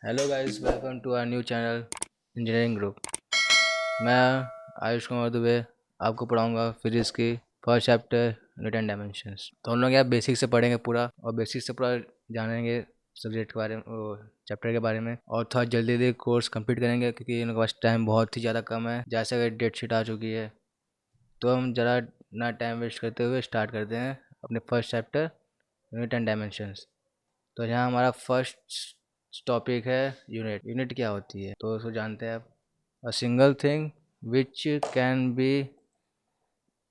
Hello guys, welcome to our new channel engineering group. मैं आयुष कुमार दुबे आपको पढ़ाऊंगा फिजिक्स की first chapter unit and dimensions. तो हम लोग यहाँ बेसिक से पढ़ेंगे पूरा, और बेसिक से पूरा जानेंगे सब्जेक्ट के बारे में, चैप्टर के बारे में, और थोड़ा जल्दी जल्दी कोर्स कंप्लीट करेंगे क्योंकि इनके पास टाइम बहुत ही ज़्यादा कम है। जैसे कि डेट शीट आ चुकी है, तो हम ज़रा ना टाइम वेस्ट करते हुए स्टार्ट करते हैं अपने first chapter unit and dimensions. तो यहाँ हमारा फर्स्ट टॉपिक है यूनिट। यूनिट क्या होती है तो उसको जानते हैं आप। A single thing which can B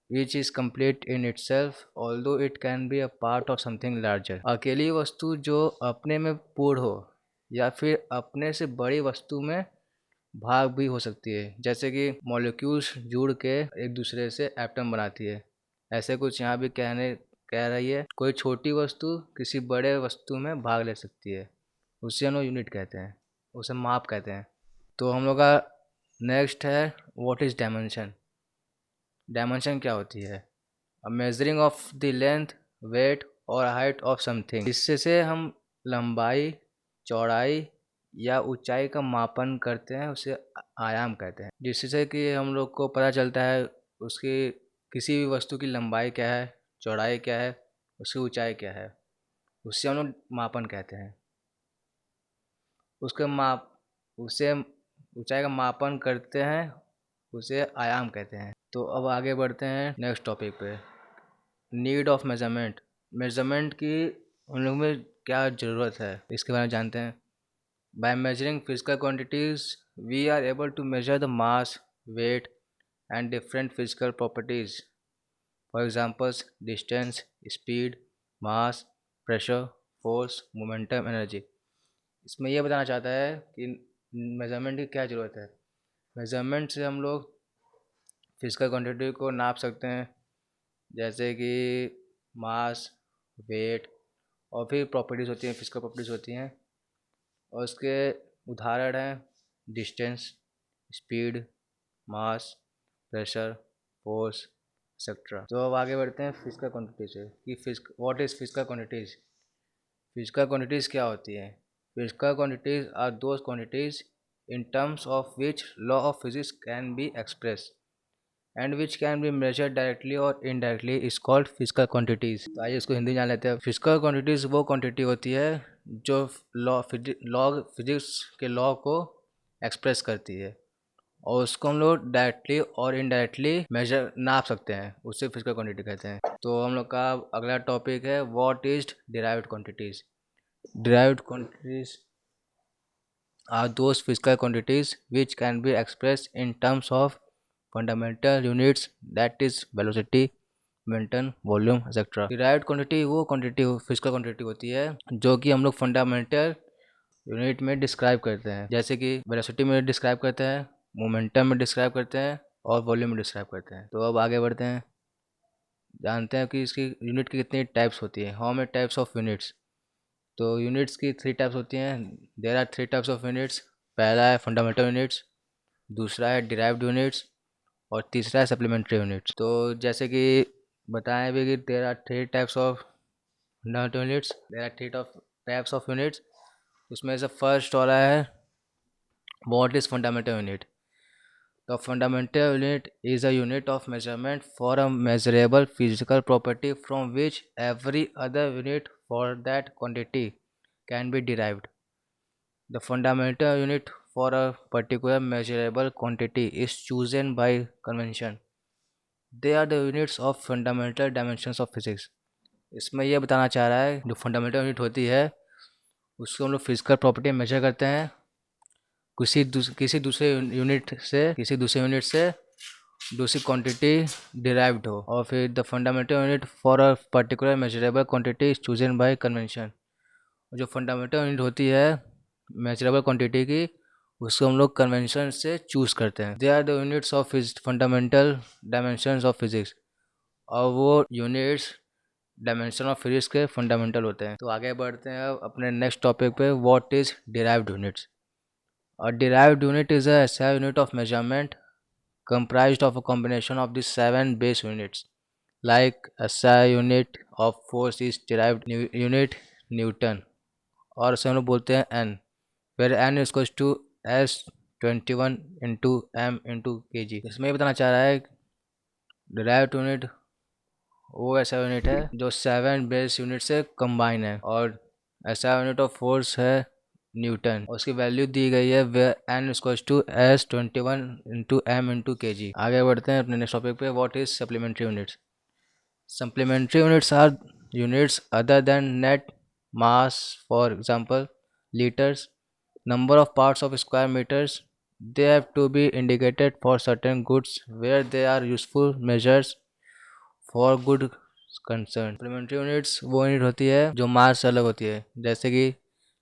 which is complete in itself although it can be a part of something larger. अकेली वस्तु जो अपने में पूर्ण हो या फिर अपने से बड़ी वस्तु में भाग भी हो सकती है, जैसे कि मॉलिक्यूल्स जुड़ के एक दूसरे से एटम बनाती है। ऐसे कुछ यहाँ भी कह रही है, कोई छोटी वस्तु किसी बड़े वस्तु में भाग ले सकती है, उसे हम लोग यूनिट कहते हैं, उसे माप कहते हैं। तो हम लोग का नेक्स्ट है व्हाट इज़ डायमेंशन। डायमेंशन क्या होती है? A measuring of the length, weight और हाइट ऑफ समथिंग। इससे से हम लंबाई, चौड़ाई या ऊंचाई का मापन करते हैं, उसे आयाम कहते हैं। जिससे कि हम लोग को पता चलता है उसकी किसी भी वस्तु की लंबाई क्या है, चौड़ाई क्या है, उसकी ऊंचाई क्या है, उससे हम लोग मापन कहते हैं। उसके माप उसे ऊंचाई का मापन करते हैं, उसे आयाम कहते हैं। तो अब आगे बढ़ते हैं नेक्स्ट टॉपिक पे, नीड ऑफ मेजरमेंट। मेजरमेंट की हम लोग में क्या ज़रूरत है, इसके बारे में जानते हैं। By measuring physical quantities we are able to measure the mass, weight and different physical properties. For examples distance, speed, mass, pressure, force, momentum, energy. इसमें यह बताना चाहता है कि मेजरमेंट की क्या ज़रूरत है। मेजरमेंट से हम लोग फिजिकल क्वांटिटी को नाप सकते हैं, जैसे कि मास, वेट, और फिर प्रॉपर्टीज़ होती हैं, फिजिकल प्रॉपर्टीज़ होती हैं, और उसके उदाहरण हैं distance, speed, mass, pressure, force, etcetera. तो अब आगे बढ़ते हैं फिजिकल क्वांटिटी से कि what is physical quantities. Physical quantities क्या होती हैं? Physical quantities are those quantities in terms of which law of physics can be express and which can be measured directly और indirectly is called physical quantities. तो आइए इसको हिंदी में जान लेते हैं। फिजिकल क्वांटिटीज़ वो क्वांटिटी होती है जो लॉ फिजिक्स के लॉ को एक्सप्रेस करती है, और उसको हम लोग डायरेक्टली और इनडायरेक्टली मेजर नाप सकते हैं, उससे फिजिकल क्वांटिटी कहते हैं। तो हम लोग का अगला टॉपिक है what is derived quantities. Derived quantities are those physical quantities which can be expressed in terms of fundamental units, that is velocity, momentum, volume, etc. Derived quantity वो quantity physical quantity होती है जो कि हम लोग fundamental unit में describe करते हैं, जैसे कि वेलोसिटी में डिस्क्राइब करते हैं, मोमेंटम में डिस्क्राइब करते हैं, और वॉल्यूम में डिस्क्राइब करते हैं। तो अब आगे बढ़ते हैं, जानते हैं कि इसकी यूनिट की कितनी टाइप्स होती है, how many types of units. तो यूनिट्स की 3 टाइप्स होती हैं। There are 3 types of units. पहला है फंडामेंटल यूनिट्स, दूसरा है डिराइव्ड यूनिट्स, और तीसरा है सप्लीमेंट्री यूनिट्स। तो जैसे कि बताएं भी कि there are 3 types of fundamental units, there are 3 types of units. उसमें से फर्स्ट वाला है what is fundamental unit. The fundamental unit is a unit of measurement for a measurable physical property from which every other unit for that quantity can be derived. The fundamental unit for a particular measurable quantity is chosen by convention. They are the units of fundamental dimensions of physics. इसमें यह बताना चाह रहा है जो fundamental unit होती है उसको हम लोग फिजिकल प्रॉपर्टी मेजर करते हैं किसी दूसरे यूनिट से दूसरी क्वांटिटी डिराइव्ड हो, और फिर the fundamental unit for a particular measurable quantity is chosen bye convention. जो फंडामेंटल यूनिट होती है मेजरेबल क्वांटिटी की, उसको हम लोग कन्वेंशन से चूज करते हैं। They are the units of fundamental dimensions of physics, और वो यूनिट्स डायमेंशन ऑफ फिजिक्स के फंडामेंटल होते हैं। तो आगे बढ़ते हैं अब अपने नेक्स्ट टॉपिक पे, what is derived units. A derived unit is a SI unit of measurement comprised of a combination of the 7 base units. Like SI unit of force is derived unit Newton, और उसे हम लोग बोलते हैं N। Where n equals to S21 into m into kg। इसमें ये बताना चाह रहा है डिराइव्ड यूनिट वो ऐसा यूनिट है जो 7 बेस यूनिट से कंबाइन है, और ऐसा यूनिट ऑफ फोर्स है न्यूटन। उसकी वैल्यू दी गई है where n equals to S21 into m into kg। आगे बढ़ते हैं अपने नेक्स्ट टॉपिक पे, what is supplementary units. Supplementary units are units other than net mass, for example, liters, number of parts of square meters. They have to be indicated for certain goods where they are useful measures for good concern. Supplementary units वो unit होती है जो मास से अलग होती है, जैसे कि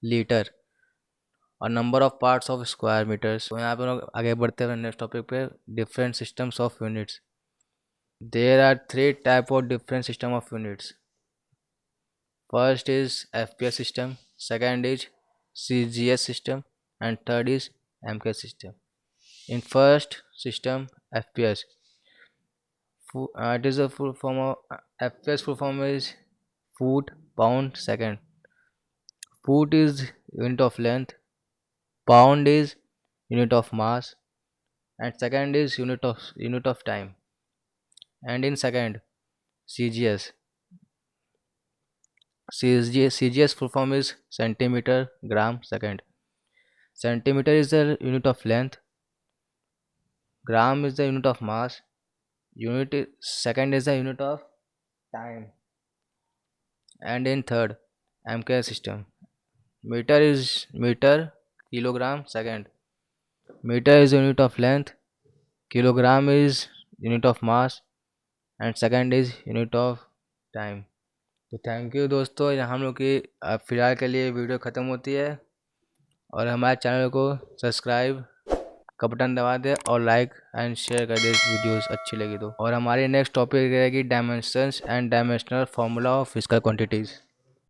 लीटर, और number of parts of square metres. तो यहाँ पे लोग आगे बढ़ते हैं नेक्स्ट टॉपिक पे, different systems of units. There are three type of different system of units. First is FPS system, second is CGS system, and third is MK system. In first system FPS, it is a full form of FPS. Full form is foot pound second. Foot is unit of length, pound is unit of mass, and second is unit of time. And in second CGS, CGS full form is centimeter gram second. Centimeter is the unit of length, gram is the unit of mass, second is the unit of time. And in third MK system, meter is meter, kilogram second. Meter is unit of length, kilogram is unit of mass, and second is unit of time. तो thank you दोस्तों, यहाँ हम लोग की फ़िलहाल के लिए video ख़त्म होती है, और हमारे चैनल को सब्सक्राइब का बटन दबा दे और लाइक एंड शेयर कर दे वीडियोस अच्छी लगी तो। और हमारी नेक्स्ट टॉपिक रहेगी dimensions and dimensional formula of physical quantities.